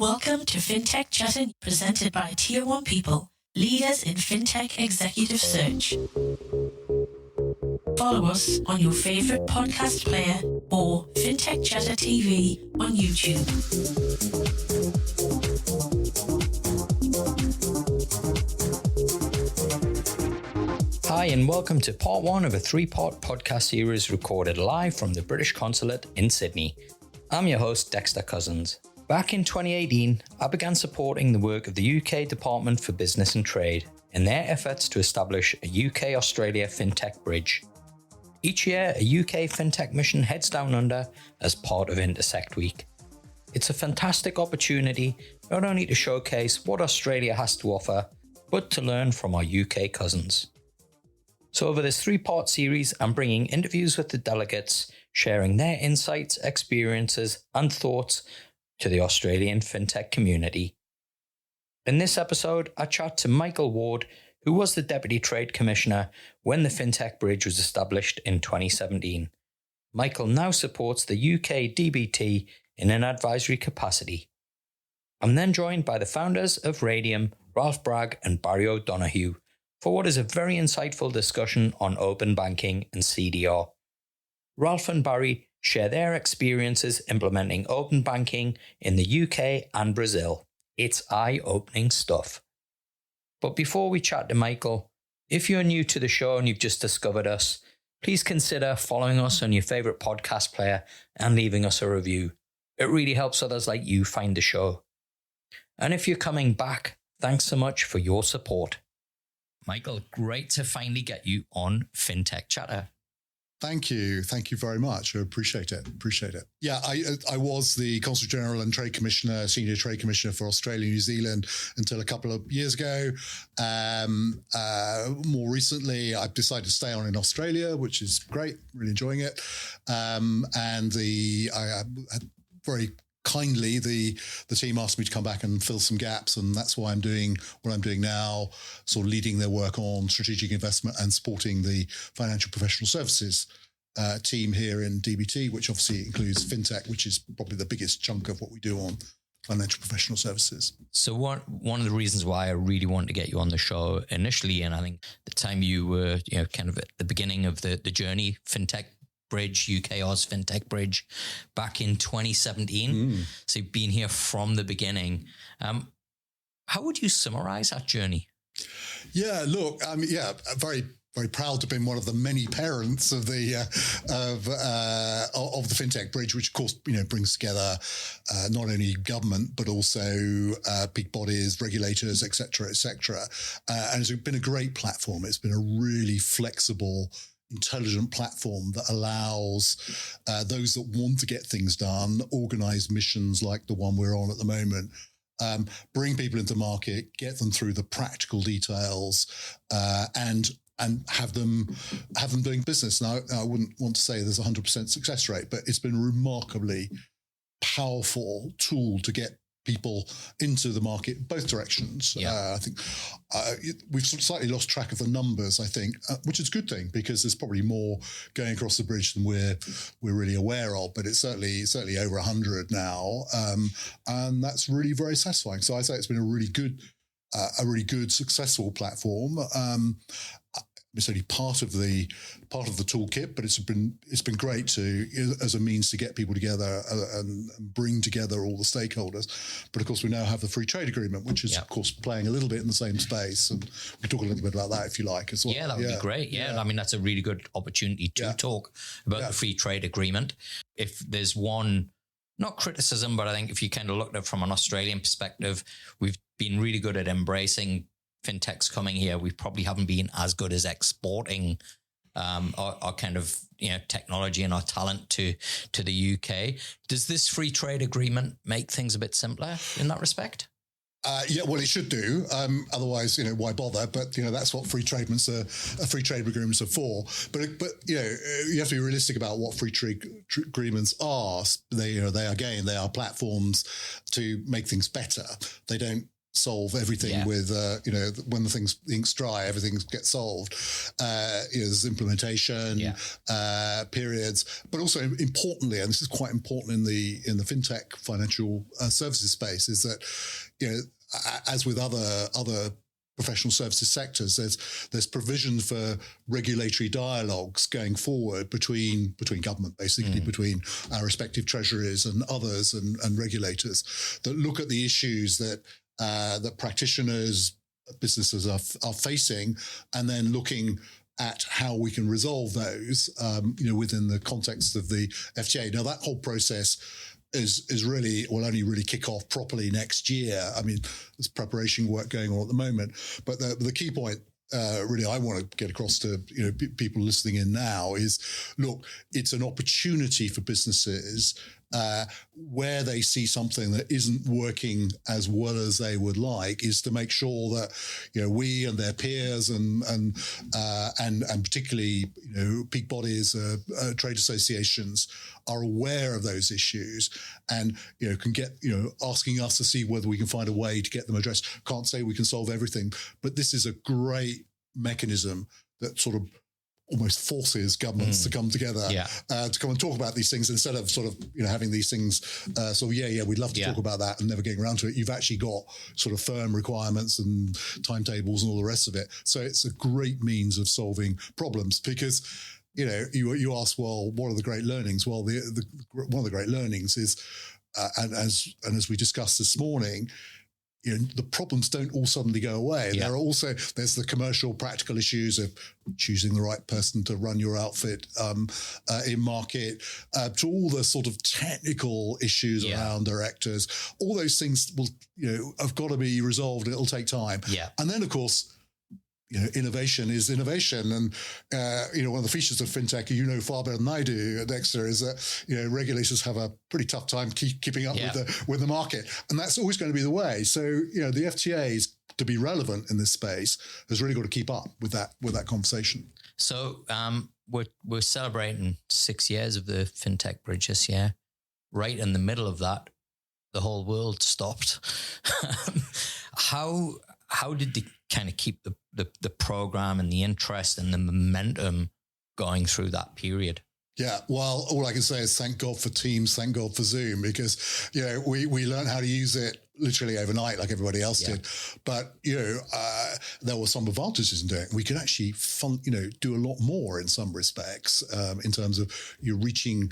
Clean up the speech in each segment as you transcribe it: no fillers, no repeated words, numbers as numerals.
Welcome to Fintech Chatting, presented by Tier 1 People, leaders in fintech executive search. Follow us on your favorite podcast player or Fintech Chatter TV on YouTube. Hi and welcome to part one of a three-part podcast series recorded live from the British Consulate in Sydney. I'm your host, Dexter Cousins. Back in 2018, I began supporting the work of the UK Department for Business and Trade in their efforts to establish a UK-Australia Fintech Bridge. Each year, a UK Fintech Mission heads down under as part of Intersekt Week. It's a fantastic opportunity not only to showcase what Australia has to offer, but to learn from our UK cousins. So over this three-part series, I'm bringing interviews with the delegates, sharing their insights, experiences, and thoughts to the Australian fintech community. In this episode, I chat to Michael Ward, who was the Deputy Trade Commissioner when the Fintech Bridge was established in 2017. Michael now supports the UK DBT in an advisory capacity. I'm then joined by the founders of Radium, Ralph Bragg and Barry O'Donoghue, for what is a very insightful discussion on open banking and CDR. Ralph and Barry share their experiences implementing open banking in the UK and Brazil. It's eye-opening stuff. But before we chat to Michael, if you're new to the show and you've just discovered us, please consider following us on your favourite podcast player and leaving us a review. It really helps others like you find the show. And if you're coming back, thanks so much for your support. Michael, great to finally get you on Fintech Chatter. Thank you. Thank you very much. I appreciate it. Yeah, I was the Consul General and Trade Commissioner, Senior Trade Commissioner for Australia and New Zealand until a couple of years ago. More recently, I've decided to stay on in Australia, which is great. Really enjoying it. Very kindly, the team asked me to come back and fill some gaps, and that's why I'm doing what I'm doing now, sort of leading their work on strategic investment and supporting the financial professional services team here in DBT, which obviously includes fintech, which is probably the biggest chunk of what we do on financial professional services. So one of the reasons why I really wanted to get you on the show initially, and I think the time you were kind of at the beginning of the journey, Fintech Bridge, UK Oz Fintech Bridge, back in 2017. So you've been here from the beginning. How would you summarize that journey? Yeah, look, very, very proud to have been one of the many parents of the Fintech Bridge, which of course brings together not only government but also big bodies, regulators, etc., and it's been a great platform. It's been a really flexible, intelligent platform that allows those that want to get things done, organize missions like the one we're on at the moment, bring people into market, get them through the practical details, and have them doing business. Now, I wouldn't want to say there's a 100% success rate, but it's been a remarkably powerful tool to get people into the market, both directions. I think we've slightly lost track of the numbers, I think, which is a good thing because there's probably more going across the bridge than we're really aware of, but it's certainly over 100 now. And that's really very satisfying. So I'd say it's been a really good, successful platform. It's only part of the toolkit, but it's been great to as a means to get people together and bring together all the stakeholders. But of course, we now have the free trade agreement, which is of course playing a little bit in the same space, and we can talk a little bit about that if you like as well. Yeah, that would be great. Yeah, I mean that's a really good opportunity to talk about the free trade agreement. If there's one, not criticism, but I think if you kind of looked at it from an Australian perspective, we've been really good at embracing fintechs coming here. We probably haven't been as good as exporting our kind of technology and our talent to the UK. Does this free trade agreement make things a bit simpler in that respect? Well, it should do. Otherwise, why bother? But that's what free trade agreements are for. But you have to be realistic about what free trade agreements are. They are platforms to make things better. They don't solve everything with, when the ink's dry, everything gets solved. There's implementation periods, but also importantly, and this is quite important in the fintech financial services space, is that, as with other professional services sectors, there's provision for regulatory dialogues going forward between government, basically between our respective treasuries and others and regulators that look at the issues that practitioners, businesses are facing, and then looking at how we can resolve those, within the context of the FTA. Now, that whole process will only really kick off properly next year. I mean, there's preparation work going on at the moment, but the key point really I want to get across to people listening in now is, look, it's an opportunity for businesses where they see something that isn't working as well as they would like, is to make sure that we and their peers and particularly peak bodies, trade associations are aware of those issues and can get asking us to see whether we can find a way to get them addressed. Can't say we can solve everything, but this is a great mechanism that sort of almost forces governments to come together to come and talk about these things, instead of sort of having these things we'd love to talk about that and never getting around to it. You've actually got sort of firm requirements and timetables and all the rest of it. So it's a great means of solving problems, because you ask, well, what are the great learnings? Well, one of the great learnings is and as we discussed this morning, the problems don't all suddenly go away. Yeah. There's the commercial, practical issues of choosing the right person to run your outfit in market, to all the sort of technical issues around directors. All those things have got to be resolved. It'll take time. Yeah. And then, of course, innovation is innovation. And, one of the features of fintech, far better than I do, Dexter, is that, regulators have a pretty tough time keeping up with the market. And that's always going to be the way. So, the FTAs, to be relevant in this space, has really got to keep up with that conversation. So we're celebrating 6 years of the Fintech Bridge this year. Right in the middle of that, the whole world stopped. How did they kind of keep the program and the interest and the momentum going through that period? Yeah, well, all I can say is thank God for Teams, thank God for Zoom, because we learned how to use it literally overnight, like everybody else did. But there were some advantages in doing it. We could actually do a lot more in some respects in terms of reaching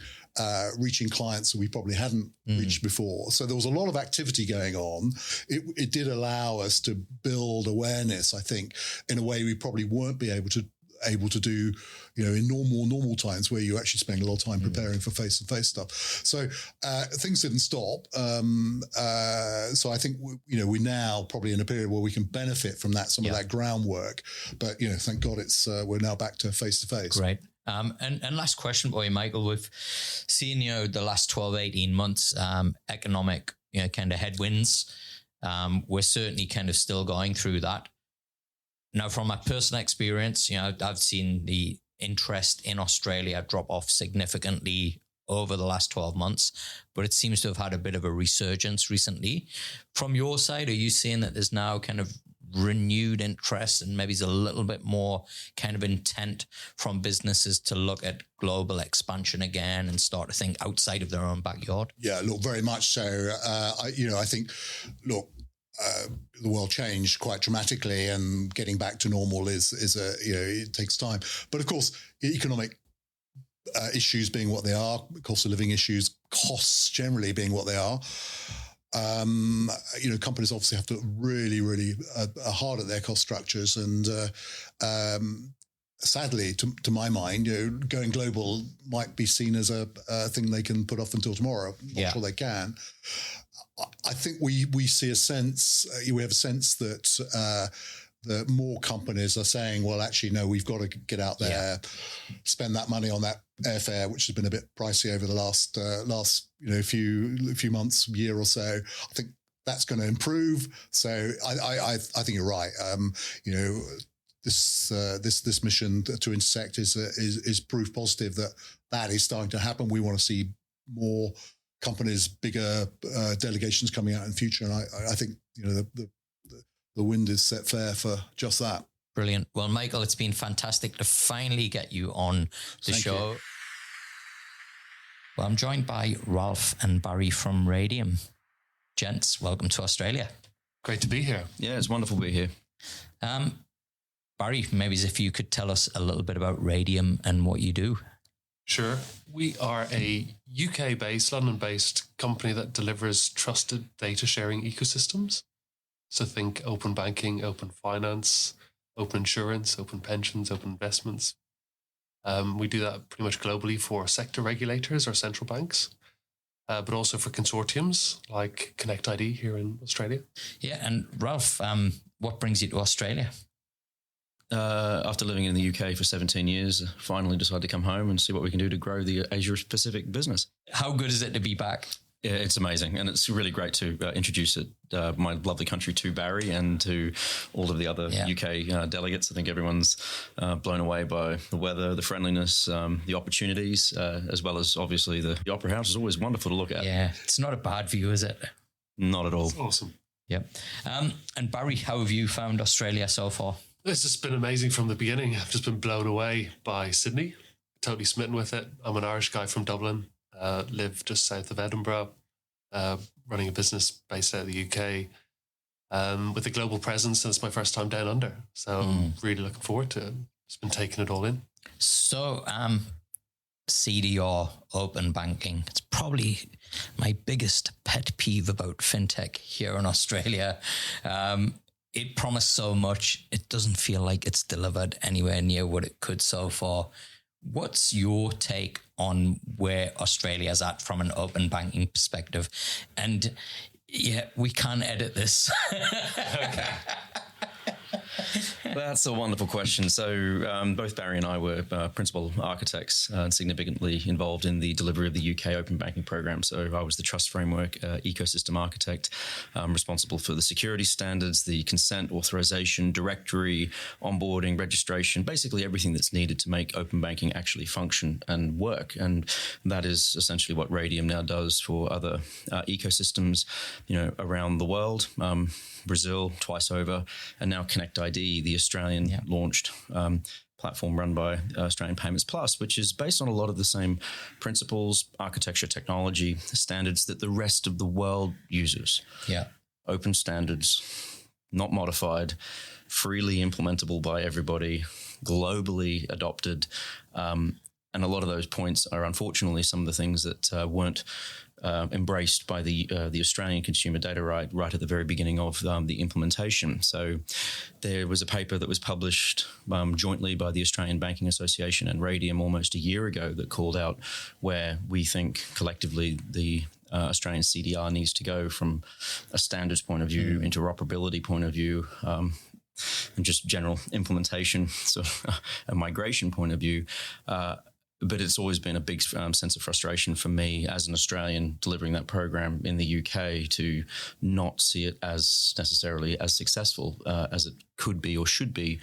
clients that we probably hadn't reached before. So there was a lot of activity going on. It did allow us to build awareness, I think, in a way we probably weren't able to do, in normal times, where you actually spend a lot of time preparing for face-to-face stuff. So things didn't stop. So I think we're now probably in a period where we can benefit from some of that groundwork. But thank God we're now back to face-to-face. Great. And last question for you, Michael. We've seen the last 12, 18 months economic kind of headwinds. We're certainly kind of still going through that. Now, from my personal experience, I've seen the interest in Australia drop off significantly over the last 12 months, but it seems to have had a bit of a resurgence recently. From your side, are you seeing that there's now kind of renewed interest and maybe there's a little bit more kind of intent from businesses to look at global expansion again and start to think outside of their own backyard? Yeah, look, very much so. I think, look, the world changed quite dramatically, and getting back to normal it takes time. But of course, economic issues being what they are, cost of living issues, costs generally being what they are, companies obviously have to look really, really hard at their cost structures. And sadly, to my mind, going global might be seen as a thing they can put off until tomorrow. Not sure they can. I think we see a sense, we have a sense that more companies are saying, well, actually, no, we've got to get out there, spend that money on that airfare, which has been a bit pricey over the last few months, year or so. I think that's going to improve. So I think you're right. This mission to Intersekt is proof positive that is starting to happen. We want to see more companies, bigger delegations coming out in the future. And I think, the the wind is set fair for just that. Brilliant. Well, Michael, it's been fantastic to finally get you on the show. You. Well, I'm joined by Ralph and Barry from Radium. Gents, welcome to Australia. Great to be here. Yeah, it's wonderful to be here. Barry, maybe if you could tell us a little bit about Radium and what you do. Sure. We are a UK-based, London-based company that delivers trusted data sharing ecosystems. So think open banking, open finance, open insurance, open pensions, open investments. We do that pretty much globally for sector regulators or central banks, but also for consortiums like Connect ID here in Australia. Yeah, and Ralph, what brings you to Australia? After living in the UK for 17 years, finally decided to come home and see what we can do to grow the Asia Pacific business. How good is it to be back? Yeah, it's amazing. And it's really great to introduce my lovely country to Barry and to all of the other UK delegates. I think everyone's blown away by the weather, the friendliness, the opportunities, as well as obviously the Opera House is always wonderful to look at. Yeah, it's not a bad view, is it? Not at all. It's awesome. Yep. And Barry, how have you found Australia so far? It's just been amazing from the beginning. I've just been blown away by Sydney, totally smitten with it. I'm an Irish guy from Dublin, live just south of Edinburgh, running a business based out of the UK with a global presence, and it's my first time down under. So I'm really looking forward to it. Just been taking it all in. So CDR, open banking, it's probably my biggest pet peeve about fintech here in Australia. It promised so much. It doesn't feel like it's delivered anywhere near what it could so far. What's your take on where Australia's at from an open banking perspective? And yeah, we can edit this. Okay. That's a wonderful question. So both Barry and I were principal architects and significantly involved in the delivery of the UK open banking program. So I was the trust framework ecosystem architect, responsible for the security standards, the consent, authorization, directory, onboarding, registration, basically everything that's needed to make open banking actually function and work. And that is essentially what Radium now does for other ecosystems, around the world. Brazil twice over, and now Connect ID, the Australian launched platform run by Australian Payments Plus, which is based on a lot of the same principles, architecture, technology, standards that the rest of the world uses. Yeah. Open standards, not modified, freely implementable by everybody, globally adopted. And a lot of those points are unfortunately some of the things that weren't embraced by the Australian consumer data right at the very beginning of the implementation. So there was a paper that was published jointly by the Australian Banking Association and Radium almost a year ago that called out where we think collectively the Australian CDR needs to go from a standards point of view, interoperability point of view, and just general implementation, so a migration point of view. But it's always been a big sense of frustration for me as an Australian delivering that program in the UK to not see it as necessarily as successful as it could be or should be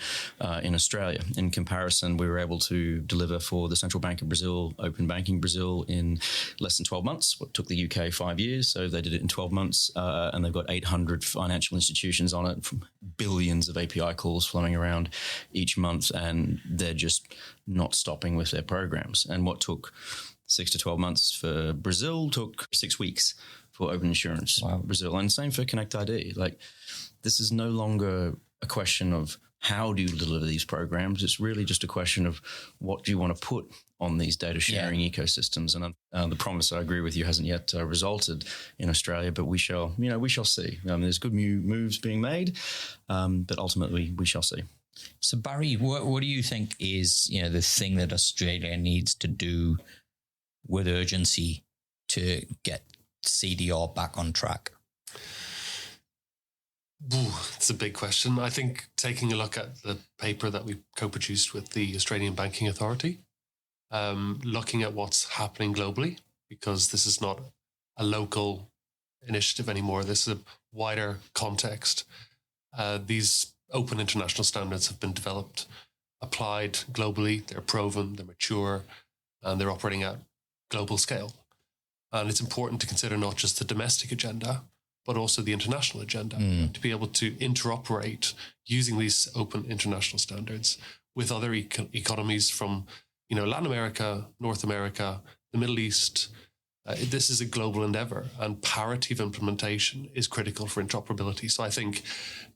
in Australia. In comparison, we were able to deliver for the Central Bank of Brazil, Open Banking Brazil, in less than 12 months. What took the UK 5 years, so they did it in 12 months, and they've got 800 financial institutions on it, from billions of API calls flowing around each month, and they're just not stopping with their programs. And what took 6 to 12 months for Brazil took 6 weeks for Open Insurance Brazil, and same for Connect ID. Like, this is no longer a question of how do you deliver these programs. It's really just a question of what do you want to put on these data sharing ecosystems. And the promise, I agree with you, hasn't yet resulted in Australia, but we shall see. There's good moves being made, but ultimately we shall see. So Barry, what do you think is, the thing that Australia needs to do with urgency to get CDR back on track? It's a big question. I think taking a look at the paper that we co-produced with the Australian Banking Authority, looking at what's happening globally, because this is not a local initiative anymore. This is a wider context. These open international standards have been developed, applied globally. They're proven, they're mature, and they're operating at global scale. And it's important to consider not just the domestic agenda, but also the international agenda, to be able to interoperate using these open international standards with other economies from, Latin America, North America, the Middle East. This is a global endeavor, and parity of implementation is critical for interoperability. So I think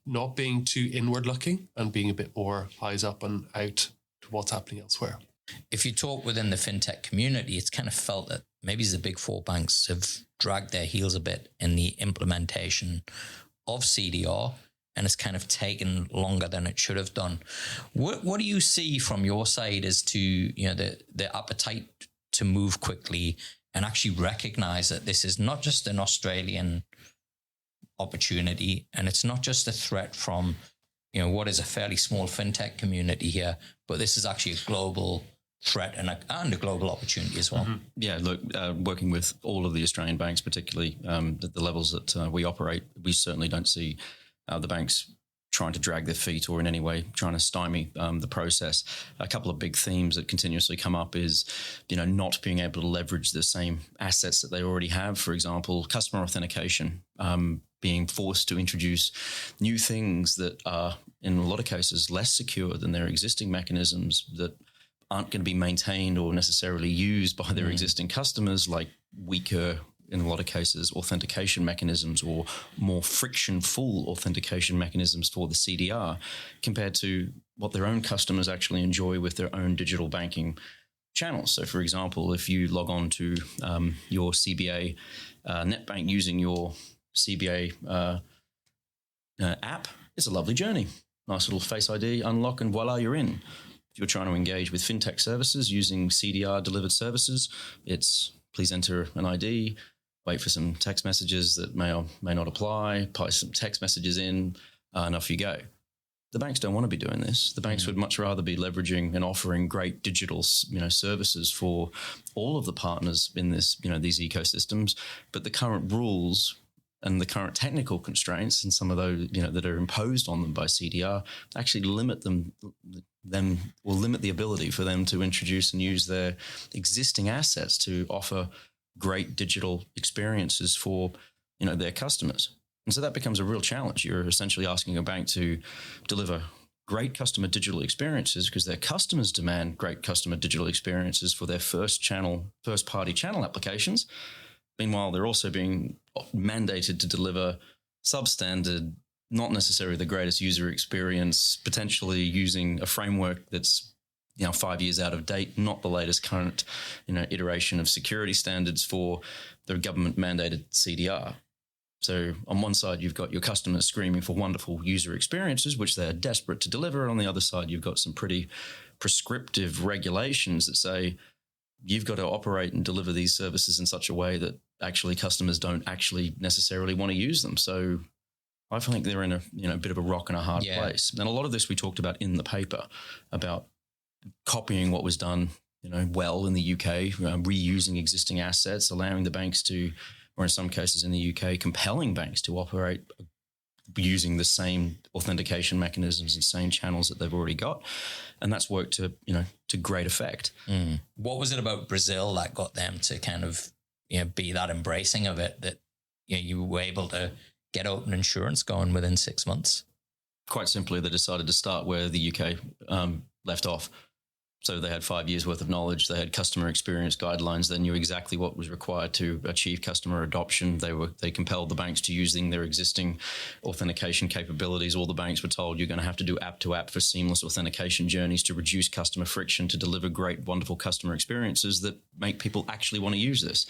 not being too inward looking and being a bit more eyes up and out to what's happening elsewhere. If you talk within the fintech community, it's kind of felt that maybe the big four banks have dragged their heels a bit in the implementation of CDR, and it's kind of taken longer than it should have done. What do you see from your side as to the appetite to move quickly and actually recognize that this is not just an Australian opportunity, and it's not just a threat from what is a fairly small fintech community here, but this is actually a global threat and a global opportunity as well. Yeah, look, working with all of the Australian banks, particularly at the levels that we operate, we certainly don't see the banks trying to drag their feet or in any way trying to stymie the process. A couple of big themes that continuously come up is, not being able to leverage the same assets that they already have. For example, customer authentication, being forced to introduce new things that are, in a lot of cases, less secure than their existing mechanisms that aren't going to be maintained or necessarily used by their existing customers, like weaker, in a lot of cases, authentication mechanisms or more friction-full authentication mechanisms for the CDR compared to what their own customers actually enjoy with their own digital banking channels. So, for example, if you log on to your CBA net bank using your CBA app, it's a lovely journey. Nice little Face ID, unlock, and voila, you're in. If you're trying to engage with fintech services using CDR delivered services, it's please enter an ID, wait for some text messages that may or may not apply, post some text messages in, and off you go. The banks don't want to be doing this. The banks would much rather be leveraging and offering great digital, services for all of the partners in this, these ecosystems. But the current rules and the current technical constraints and some of those, that are imposed on them by CDR actually limit them or limit the ability for them to introduce and use their existing assets to offer great digital experiences for, their customers. And so that becomes a real challenge. You're essentially asking a bank to deliver great customer digital experiences because their customers demand great customer digital experiences for their first-party channel applications. Meanwhile, they're also being mandated to deliver substandard, not necessarily the greatest user experience, potentially using a framework that's 5 years out of date, not the latest current iteration of security standards for the government mandated CDR. So on one side, you've got your customers screaming for wonderful user experiences, which they're desperate to deliver. And on the other side, you've got some pretty prescriptive regulations that say you've got to operate and deliver these services in such a way that actually customers don't actually necessarily want to use them. So I think they're in a bit of a rock and a hard place. And a lot of this we talked about in the paper about copying what was done, well in the UK, reusing existing assets, allowing the banks to, or in some cases in the UK, compelling banks to operate using the same authentication mechanisms and same channels that they've already got. And that's worked to great effect. What was it about Brazil that got them to kind of, be that embracing of it, that you were able to get open insurance going within 6 months? Quite simply, they decided to start where the UK left off. So they had 5 years worth of knowledge. They had customer experience guidelines. They knew exactly what was required to achieve customer adoption. They compelled the banks to using their existing authentication capabilities. All the banks were told you're going to have to do app to app for seamless authentication journeys to reduce customer friction, to deliver great, wonderful customer experiences that make people actually want to use this.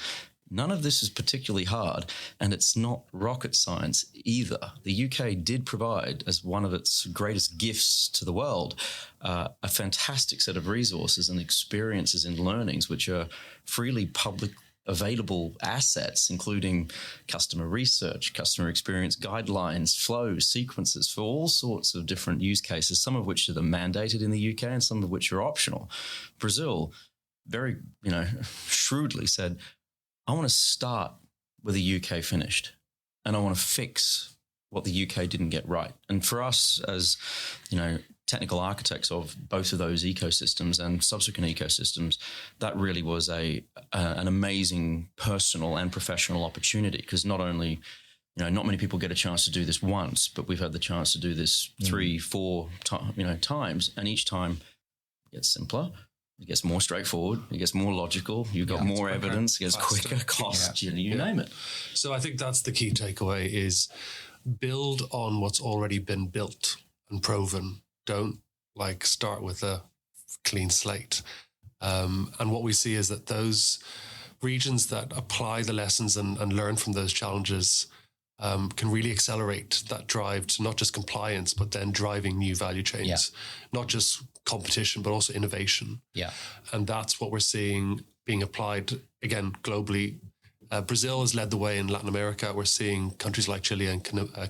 None of this is particularly hard, and it's not rocket science either. The UK did provide, as one of its greatest gifts to the world, a fantastic set of resources and experiences and learnings, which are freely public available assets, including customer research, customer experience guidelines, flows, sequences for all sorts of different use cases, some of which are mandated in the UK and some of which are optional. Brazil very, shrewdly said, I want to start where the UK finished, and I want to fix what the UK didn't get right. And for us as, technical architects of both of those ecosystems and subsequent ecosystems, that really was an amazing personal and professional opportunity, because not only, not many people get a chance to do this once, but we've had the chance to do this 3-4 times, and each time it gets simpler. It gets more straightforward. It gets more logical. You've got more evidence. It gets quicker, cost. You name it. So I think that's the key takeaway: is build on what's already been built and proven. Don't start with a clean slate. And what we see is that those regions that apply the lessons and learn from those challenges can really accelerate that drive to not just compliance, but then driving new value chains, not just competition, but also innovation. Yeah. And that's what we're seeing being applied, again, globally. Brazil has led the way in Latin America. We're seeing countries like Chile and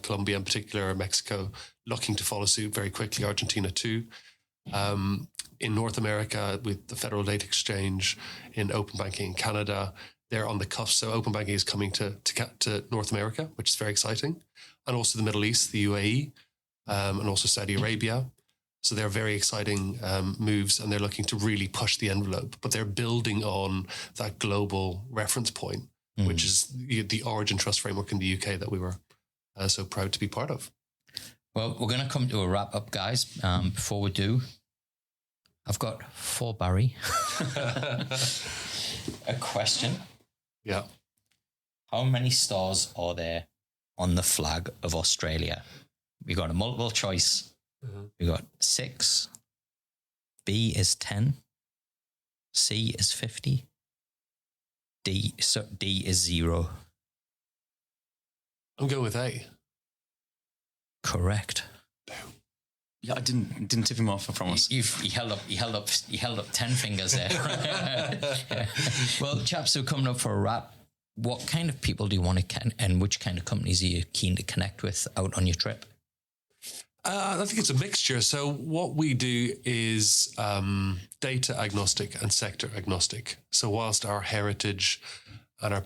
Colombia in particular, Mexico, looking to follow suit very quickly, Argentina too. In North America, with the Federal Data Exchange, in open banking in Canada, they're on the cusp. So open banking is coming to North America, which is very exciting. And also the Middle East, the UAE, and also Saudi Arabia. So they're very exciting moves, and they're looking to really push the envelope. But they're building on that global reference point, which is the Origin Trust framework in the UK that we were so proud to be part of. Well, we're going to come to a wrap up, guys. Before we do, I've got for Barry a question. Yeah. How many stars are there on the flag of Australia? We got a multiple choice. We got 6. B is 10. C is 50. D is 0. I'm going with A. Correct. Yeah, I didn't tip him off, I promise. He held up 10 fingers there. Well, chaps, so coming up for a wrap, what kind of people do you want to and which kind of companies are you keen to connect with out on your trip? I think it's a mixture. So what we do is data agnostic and sector agnostic. So whilst our heritage and our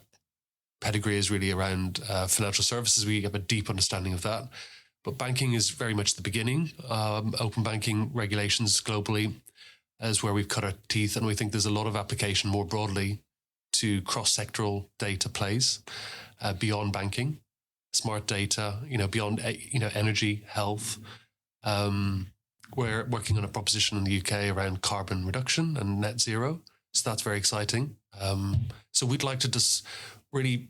pedigree is really around financial services, we have a deep understanding of that. But banking is very much the beginning. Open banking regulations globally is where we've cut our teeth. And we think there's a lot of application more broadly to cross-sectoral data plays beyond banking, smart data, beyond, energy, health. We're working on a proposition in the UK around carbon reduction and net zero. So that's very exciting. So we'd like to just really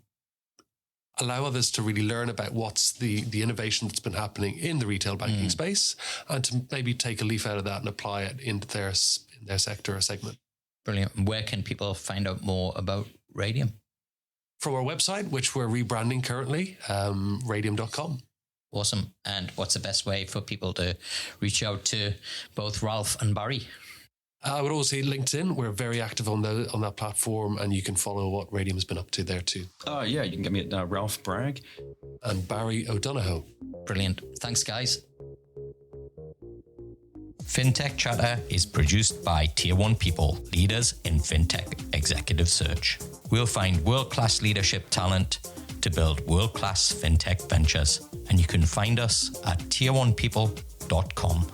allow others to really learn about what's the innovation that's been happening in the retail banking space, and to maybe take a leaf out of that and apply it into their sector or segment. Brilliant. Where can people find out more about Radium? From our website, which we're rebranding currently, radium.com. Awesome. And what's the best way for people to reach out to both Ralph and Barry? I would also say LinkedIn. We're very active on that platform, and you can follow what Radium has been up to there too. Oh, yeah. You can get me at Ralph Bragg. And Barry O'Donoghue. Brilliant. Thanks, guys. Fintech Chatter is produced by Tier 1 people, leaders in fintech executive search. We'll find world-class leadership talent to build world-class fintech ventures, and you can find us at tier1people.com.